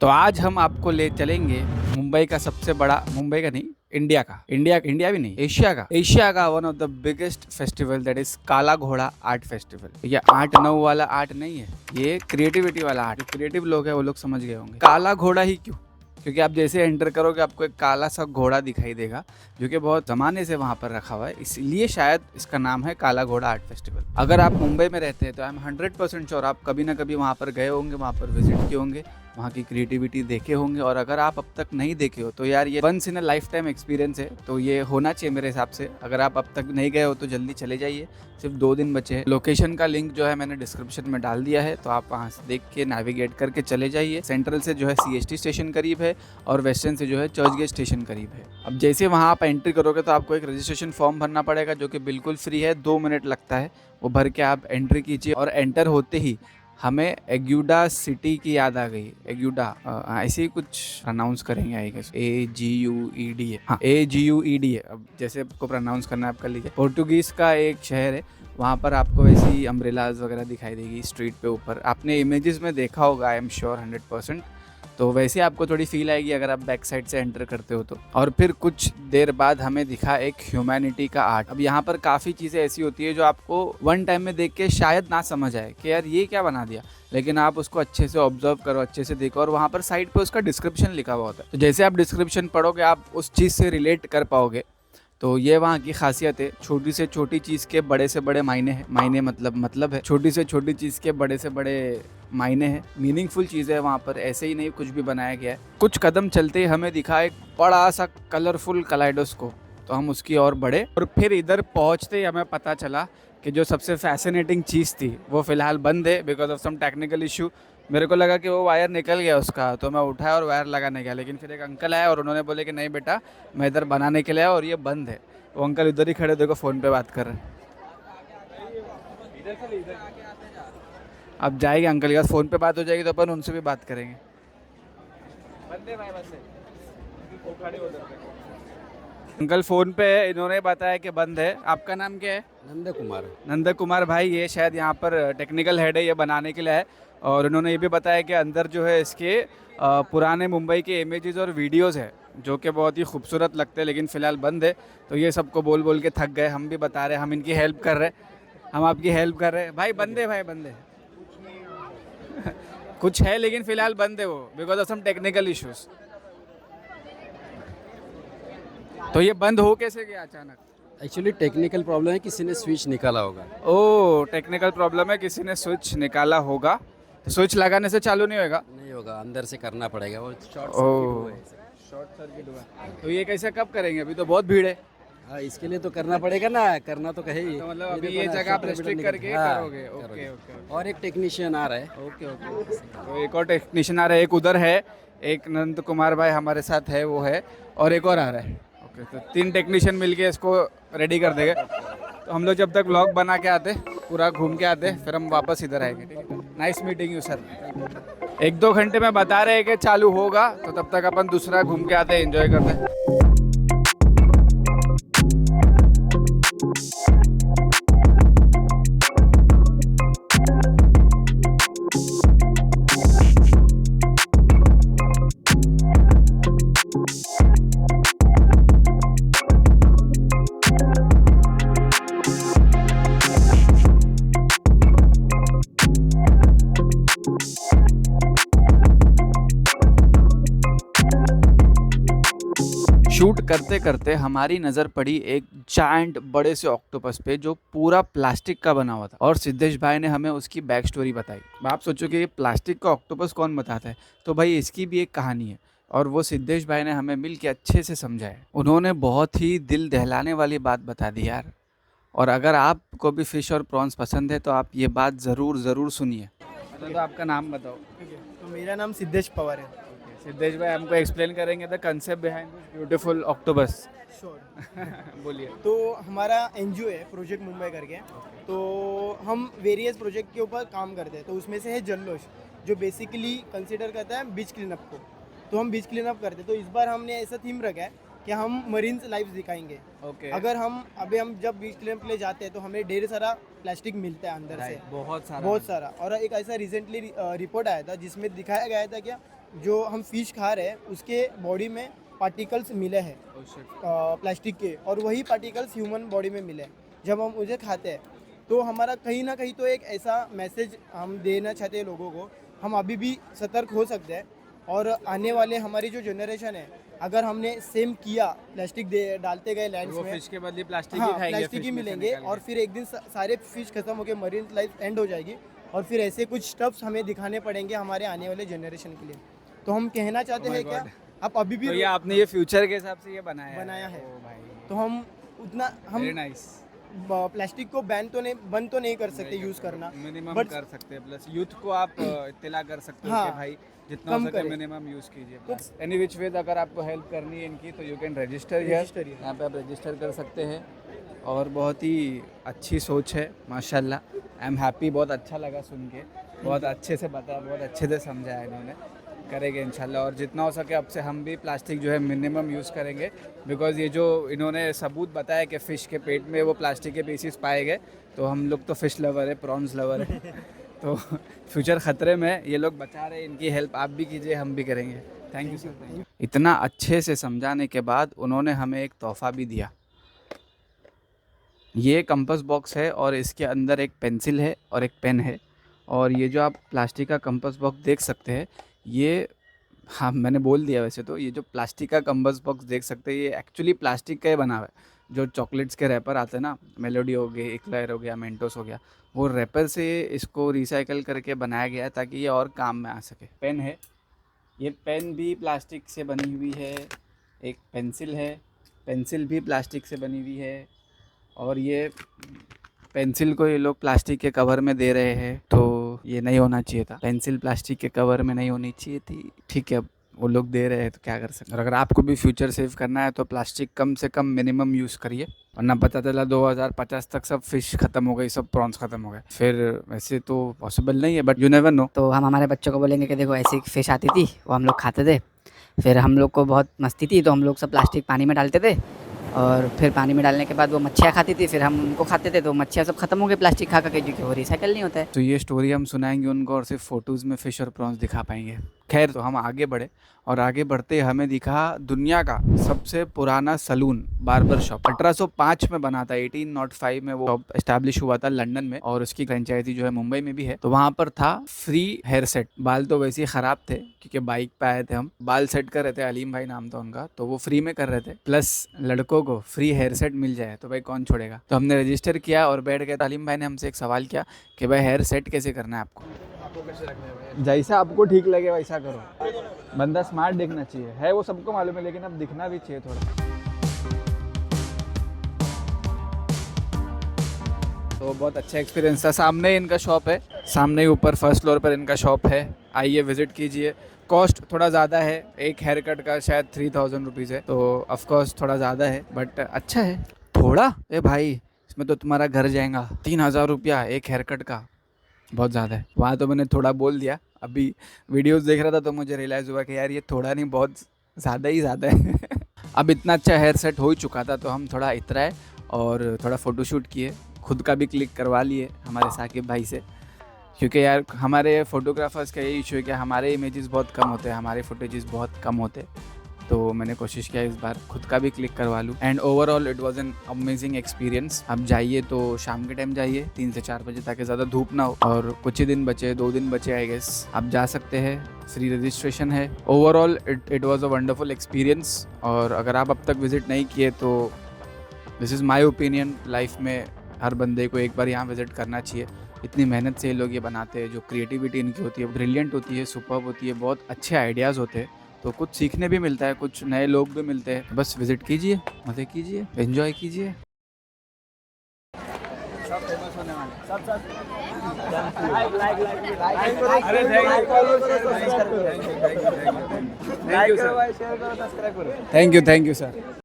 तो आज हम आपको ले चलेंगे मुंबई का सबसे बड़ा, मुंबई का नहीं, इंडिया भी नहीं, एशिया का one of the biggest festival, that is काला घोड़ा आर्ट फेस्टिवल। ये 8-9 वाला आर्ट नहीं है, ये क्रिएटिविटी वाला आर्ट। क्रिएटिव लोग हैं वो लोग समझ गए होंगे। काला घोड़ा ही क्यों? क्योंकि आप जैसे एंटर करोगे आपको एक काला सा घोड़ा दिखाई देगा जो कि बहुत जमाने से वहाँ पर रखा हुआ है, इसलिए शायद इसका नाम है काला घोड़ा आर्ट फेस्टिवल। अगर आप मुंबई में रहते हैं तो आई एम 100% श्योर आप कभी ना कभी वहाँ पर गए होंगे, वहाँ पर विजिट किए होंगे, वहाँ की क्रिएटिविटी देखे होंगे। और अगर आप अब तक नहीं देखे हो तो यार ये once in a lifetime experience है, तो ये होना चाहिए मेरे हिसाब से। अगर आप अब तक नहीं गए हो तो जल्दी चले जाइए, सिर्फ 2 दिन बचे हैं। लोकेशन का लिंक जो है मैंने डिस्क्रिप्शन में डाल दिया है, तो आप वहाँ से देख के नेविगेट करके चले जाइए। सेंट्रल से जो है CST स्टेशन करीब है और वेस्टर्न से जो है चर्च गेट स्टेशन करीब है। अब जैसे वहाँ आप एंट्री करोगे तो आपको एक रजिस्ट्रेशन फॉर्म भरना पड़ेगा जो कि बिल्कुल फ्री है, 2 मिनट लगता है। वो भर के आप एंट्री कीजिए और एंटर होते ही हमें एग्यूडा सिटी की याद आ गई। एग्यूडा ऐसे ही कुछ प्रोनाउंस करेंगे, आई गेस AGUED है, हाँ AGUED है। अब जैसे आपको प्रोनाउंस करना है आप कर लीजिए। पोर्टुगीज का एक शहर है, वहाँ पर आपको ऐसी अम्ब्रेलाज वगैरह दिखाई देगी स्ट्रीट पे ऊपर। आपने इमेजेस में देखा होगा, आई एम श्योर 100%। तो वैसे आपको थोड़ी फील आएगी अगर आप बैक साइड से एंटर करते हो तो। और फिर कुछ देर बाद हमें दिखा एक ह्यूमैनिटी का आर्ट। अब यहाँ पर काफ़ी चीज़ें ऐसी होती है जो आपको वन टाइम में देख के शायद ना समझ आए कि यार ये क्या बना दिया, लेकिन आप उसको अच्छे से ऑब्जर्व करो, अच्छे से देखो, और वहाँ पर साइड पे उसका डिस्क्रिप्शन लिखा हुआ होता है। तो जैसे आप डिस्क्रिप्शन पढ़ोगे आप उस चीज़ से रिलेट कर पाओगे। तो ये वहाँ की खासियत है। छोटी से छोटी चीज़ के बड़े से बड़े मायने हैं। मायने मतलब है, छोटी से छोटी चीज़ के बड़े से बड़े मायने हैं। मीनिंगफुल चीज़ है वहाँ पर, ऐसे ही नहीं कुछ भी बनाया गया है। कुछ कदम चलते ही हमें दिखा एक बड़ा सा कलरफुल कलाइडोस्कोप, तो हम उसकी ओर बढ़े और फिर इधर पहुँचते ही हमें पता चला कि जो सबसे फैसिनेटिंग चीज़ थी वो फ़िलहाल बंद है because of some technical issue. मेरे को लगा कि वो वायर निकल गया उसका, तो मैं उठाया और वायर लगाने गया, लेकिन फिर एक अंकल आया और उन्होंने बोले कि नहीं बेटा, मैं इधर बनाने के लिए आया और ये बंद है। वो अंकल इधर ही खड़े देखो फ़ोन पे बात कर रहे हैं। अब जाएंगे अंकल के पास, फ़ोन पे बात हो जाएगी तो अपन उनसे भी बात करेंगे। बंद है भाई, बंद है। वो खड़े उधर पे। अंकल फ़ोन पे है, इन्होंने बताया कि बंद है। आपका नाम क्या है? नंद कुमार। नंद कुमार भाई, ये शायद यहाँ पर टेक्निकल हेड है, ये बनाने के लिए है। और उन्होंने ये भी बताया कि अंदर जो है इसके पुराने मुंबई के इमेजेस और वीडियोस है जो कि बहुत ही खूबसूरत लगते हैं, लेकिन फ़िलहाल बंद है। तो ये सबको बोल बोल के थक गए, हम भी बता रहे हैं, हम इनकी हेल्प कर रहे हैं, हम आपकी हेल्प कर रहे हैं। भाई बंद है, भाई बंद है। कुछ है लेकिन फ़िलहाल बंद है वो, because of some technical issues. तो ये बंद हो कैसे गया अचानक? एक्चुअली टेक्निकल प्रॉब्लम है, किसी ने स्विच निकाला होगा। ओ, टेक्निकल प्रॉब्लम है, किसी ने स्विच निकाला होगा। तो स्विच लगाने से चालू नहीं होगा? नहीं होगा, अंदर से करना पड़ेगा, वो शॉर्ट ओ, सर्किट हुआ है। शॉर्ट सर्किट हुआ। तो ये कैसे कब करेंगे? अभी तो बहुत भीड़ है। हाँ, इसके लिए तो करना पड़ेगा ना, करना तो कहे ही। तो मतलब अभी देखो ये ना, जगह आप शटर विटर रेस्ट्रिक्ट निकल- करके हाँ, करोगे? ओके करोगे। ओके और एक टेक्नीशियन आ रहा है। Okay okay. तो एक और टेक्नीशियन आ रहा है, एक उधर है, एक नंद कुमार भाई हमारे साथ है, वो है, और एक और आ रहा है। ओके, तो 3 टेक्नीशियन मिलके इसको रेडी कर देंगे। तो हम लोग जब तक व्लॉग बना के आते, पूरा घूम के आते, फिर हम वापस इधर आएंगे। Nice meeting you sir. 1-2 घंटे में बता रहे हैं कि चालू होगा, तो तब तक अपन दूसरा घूम के आते, एंजॉय करते हैं। शूट करते करते हमारी नज़र पड़ी एक जायंट बड़े से ऑक्टोपस पे जो पूरा प्लास्टिक का बना हुआ था, और सिद्धेश भाई ने हमें उसकी बैक स्टोरी बताई। आप सोचो कि ये प्लास्टिक का ऑक्टोपस कौन बताता है, तो भाई इसकी भी एक कहानी है, और वो सिद्धेश भाई ने हमें मिल के अच्छे से समझाया। उन्होंने बहुत ही दिल दहलाने वाली बात बता दी यार। और अगर आपको भी फ़िश और प्रॉन्स पसंद है तो आप ये बात ज़रूर ज़रूर सुनिए। तो आपका नाम बताओ। ठीक है, तो मेरा नाम सिद्धेश पवार है। सिद्धेश भाई हमको एक्सप्लेन करेंगे the concept behind this beautiful octopus. Sure. बोलिए। तो हमारा एनजीओ है प्रोजेक्ट मुंबई करके। तो हम वेरियस प्रोजेक्ट के ऊपर काम करते हैं। तो उसमें से है जल्लोश, जो बेसिकली कंसिडर करता है बीच क्लीनअप को। तो हम बीच क्लीनअप करते हैं। तो इस बार हमने ऐसा थीम रखा है कि हम मरीन्स लाइफ दिखाएंगे। ओके। अगर हम जब बीच क्लीनअप के लिए जाते हैं तो हमें ढेर सारा प्लास्टिक मिलता है अंदर से, बहुत सारा। बहुत सारा। और एक ऐसा रिसेंटली रिपोर्ट आया था जिसमें दिखाया गया था क्या जो हम फिश खा रहे हैं उसके बॉडी में पार्टिकल्स मिले हैं प्लास्टिक के, और वही पार्टिकल्स ह्यूमन बॉडी में मिले हैं जब हम उसे खाते हैं। तो हमारा कहीं ना कहीं तो एक ऐसा मैसेज हम देना चाहते हैं लोगों को, हम अभी भी सतर्क हो सकते हैं। और आने वाले हमारी जो जनरेशन है, अगर हमने सेम किया, प्लास्टिक डालते गए लैंड्स वो में, फिश के बदले प्लास्टिक हाँ ही खाएंगे, प्लास्टिक fish ही में से मिलेंगे, निकाल और के। फिर एक दिन सारे फिश खत्म होकर मरीन लाइफ एंड हो जाएगी, और फिर ऐसे कुछ स्टफ्स हमें दिखाने पड़ेंगे हमारे आने वाले जनरेशन के लिए। तो हम कहना चाहते Oh my हैं क्या, God. आप अभी भी तो ये आपने ये फ्यूचर के हिसाब से ये बनाया है। ओ भाई, तो हम उतना हम वेरी नाइस। प्लास्टिक को बंद तो नहीं कर सकते यूज़ करना, मिनिमम बट कर सकते हैं, प्लस यूथ को आप इत्तला कर सकते हो हाँ, कि भाई जितना हो कम सके करें। मिनिमम यूज़ कीजिए। तो एनी विच वेज अगर आपको हेल्प करनी है इनकी तो you can register here, Register here. यहाँ पे आप रजिस्टर कर सकते हैं। और बहुत ही अच्छी सोच है माशाल्लाह, आई एम हैप्पी, बहुत अच्छा लगा सुन के, बहुत अच्छे से बताया, बहुत अच्छे से समझाया इन्होंने। करेंगे इंशाल्लाह, और जितना हो सके अब से हम भी प्लास्टिक जो है मिनिमम यूज़ करेंगे, बिकॉज़ ये जो इन्होंने सबूत बताया कि फ़िश के पेट में वो प्लास्टिक के पीसीस पाए गए, तो हम लोग तो फ़िश लवर है, प्रॉन्स लवर है तो फ्यूचर ख़तरे में है, ये लोग बचा रहे हैं, इनकी हेल्प आप भी कीजिए, हम भी करेंगे। Thank you sir. इतना अच्छे से समझाने के बाद उन्होंने हमें एक तोहफ़ा भी दिया। ये कंपास बॉक्स है और इसके अंदर एक पेंसिल है और एक पेन है। और ये जो आप प्लास्टिक का कंपास बॉक्स देख सकते हैं, ये, हाँ मैंने बोल दिया वैसे तो, ये जो प्लास्टिक का कंपास बॉक्स देख सकते हैं ये एक्चुअली प्लास्टिक का ही बना हुआ है। जो चॉकलेट्स के रैपर आते हैं ना, मेलोडी हो गई, एक्लेयर हो गया, मेंटोस हो गया, वो रैपर से इसको रिसाइकल करके बनाया गया है ताकि ये और काम में आ सके। पेन है, ये पेन भी प्लास्टिक से बनी हुई है। एक पेंसिल है, पेंसिल भी प्लास्टिक से बनी हुई है। और ये पेंसिल को ये लोग प्लास्टिक के कवर में दे रहे हैं, तो ये नहीं होना चाहिए था, पेंसिल प्लास्टिक के कवर में नहीं होनी चाहिए थी। ठीक है, अब वो लोग दे रहे हैं तो क्या कर सकते हैं। और अगर आपको भी फ्यूचर सेव करना है तो प्लास्टिक कम से कम मिनिमम यूज़ करिए, वरना पता चला 2050 तक सब फिश ख़त्म हो गई, सब प्रॉन्स ख़त्म हो गए, फिर वैसे तो पॉसिबल नहीं है, बट यू नेवर नो। तो हम हमारे बच्चों को बोलेंगे कि देखो ऐसी फ़िश आती थी, वो हम लोग खाते थे, फिर हम लोग को बहुत मस्ती थी तो हम लोग सब प्लास्टिक पानी में डालते थे, और फिर पानी में डालने के बाद वो मच्छियाँ खाती थी, फिर हम उनको खाते थे, तो मच्छियाँ सब खत्म हो गई प्लास्टिक खा के, क्योंकि वो रिसाइकल नहीं होता है। तो ये स्टोरी हम सुनाएंगे उनको और सिर्फ फ़ोटोज़ में फ़िश और प्रॉन्स दिखा पाएंगे। खैर, तो हम आगे बढ़े, और आगे बढ़ते हमें दिखा दुनिया का सबसे पुराना सलून, बार्बर शॉप। 1805 में बना था, 1805 में वो शॉप इस्टेब्लिश हुआ था लंदन में, और उसकी फ्रेंचाइजी जो है मुंबई में भी है। तो वहाँ पर था फ्री हेयर सेट। बाल तो वैसे ही ख़राब थे क्योंकि बाइक पे आए थे हम, बाल सेट कर रहे थे, अलीम भाई नाम था उनका, तो वो फ्री में कर रहे थे, प्लस लड़कों को फ्री हेयर सेट मिल जाए तो भाई कौन छोड़ेगा। तो हमने रजिस्टर किया और बैठ गए। अलीम भाई ने हमसे एक सवाल किया कि भाई हेयर सेट कैसे करना है आपको, जैसा आपको ठीक लगे वैसा करो, बंदा स्मार्ट दिखना चाहिए, है वो सबको मालूम है, लेकिन अब दिखना भी चाहिए थोड़ा। तो बहुत अच्छा एक्सपीरियंस था। सामने इनका शॉप है, सामने ही ऊपर फर्स्ट फ्लोर पर इनका शॉप है, आइए विजिट कीजिए। कॉस्ट थोड़ा ज़्यादा है, एक हेयर कट का शायद 3000 रुपीज़ है, तो ऑफकोर्स थोड़ा ज़्यादा है, बट अच्छा है। थोड़ा, ए भाई इसमें तो तुम्हारा घर जाएगा। 3000 रुपया एक हेयर कट का, बहुत ज़्यादा है। वहाँ तो मैंने थोड़ा बोल दिया, अभी वीडियोस देख रहा था तो मुझे रियलाइज़ हुआ कि यार ये थोड़ा नहीं, बहुत ज़्यादा ही ज़्यादा है अब इतना अच्छा हेयर सेट हो ही चुका था, तो हम थोड़ा इतराए और थोड़ा फ़ोटोशूट किए, खुद का भी क्लिक करवा लिए हमारे साकिब भाई से, क्योंकि यार हमारे फ़ोटोग्राफर्स का यही इशू है कि हमारे इमेजेस बहुत कम होते हैं, हमारे फुटेजेस बहुत कम होते हैं। तो मैंने कोशिश किया इस बार खुद का भी क्लिक करवा लूँ, and overall it was an amazing experience. अब जाइए तो शाम के टाइम जाइए, 3 से 4 बजे, ताकि ज़्यादा धूप ना हो, और कुछ ही दिन बचे, 2 दिन बचे आई गेस, आप जा सकते हैं, फ्री रजिस्ट्रेशन है। Overall it was a wonderful experience, और अगर आप अब तक विज़िट नहीं किए तो this is my opinion, life में हर बंदे को एक बार यहाँ विज़िट करना चाहिए। इतनी मेहनत से ये लोग ये बनाते हैं, जो क्रिएटिविटी इनकी होती है ब्रिलियंट होती है, सुपर्ब होती है, बहुत अच्छे आइडियाज़ होते हैं, तो कुछ सीखने भी मिलता है, कुछ नए लोग भी मिलते हैं। बस विजिट कीजिए, मज़े कीजिए, एंजॉय कीजिए। सब फेमस होने वाले, सब थैंक यू सर।